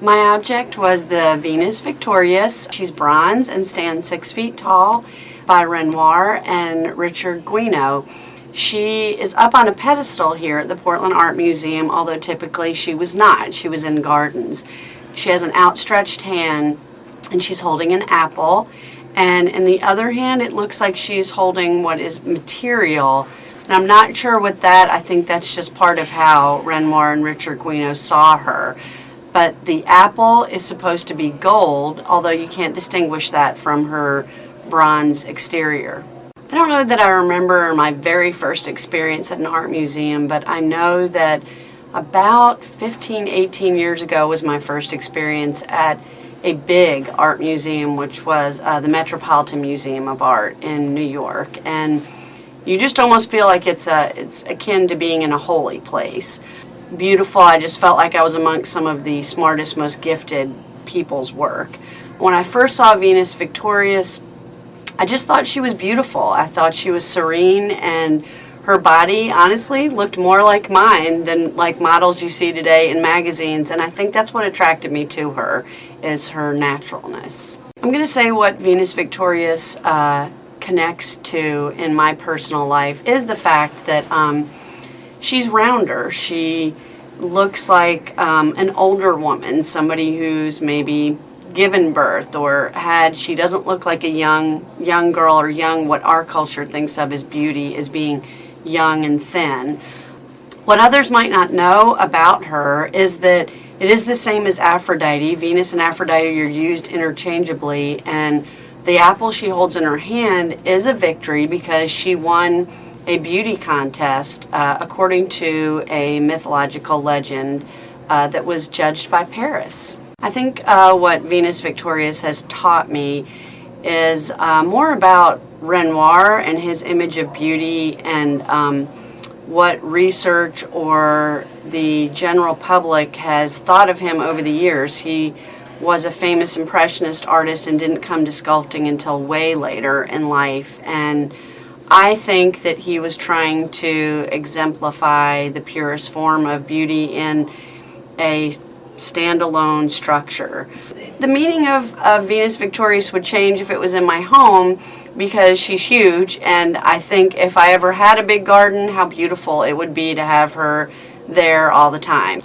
My object was the Venus Victorious. She's bronze and stands 6 feet tall, by Renoir and Richard Guino. She is up on a pedestal here at the Portland Art Museum, although typically she was not. She was in gardens. She has an outstretched hand and she's holding an apple. And in the other hand, it looks like she's holding what is material. And I'm not sure what that, I think that's just part of how Renoir and Richard Guino saw her. But the apple is supposed to be gold, although you can't distinguish that from her bronze exterior. I don't know that I remember my very first experience at an art museum, but I know that about 18 years ago was my first experience at a big art museum, which was the Metropolitan Museum of Art in New York. And you just almost feel like it's akin to being in a holy place. Beautiful. I just felt like I was amongst some of the smartest, most gifted people's work. When I first saw Venus Victorious, I just thought she was beautiful. I thought she was serene, and her body, honestly, looked more like mine than like models you see today in magazines, and I think that's what attracted me to her, is her naturalness. I'm going to say what Venus Victorious connects to in my personal life is the fact that she's rounder. She looks like an older woman, somebody who's maybe given birth or had. She doesn't look like a young girl, or young, what our culture thinks of as beauty, as being young and thin. What others might not know about her is that it is the same as Aphrodite. Venus and Aphrodite are used interchangeably, and the apple she holds in her hand is a victory because she won a beauty contest according to a mythological legend that was judged by Paris. I think what Venus Victorious has taught me is more about Renoir and his image of beauty, and what research or the general public has thought of him over the years. He was a famous Impressionist artist and didn't come to sculpting until way later in life, and I think that he was trying to exemplify the purest form of beauty in a standalone structure. The meaning of Venus Victorious would change if it was in my home, because she's huge, and I think if I ever had a big garden, how beautiful it would be to have her there all the time.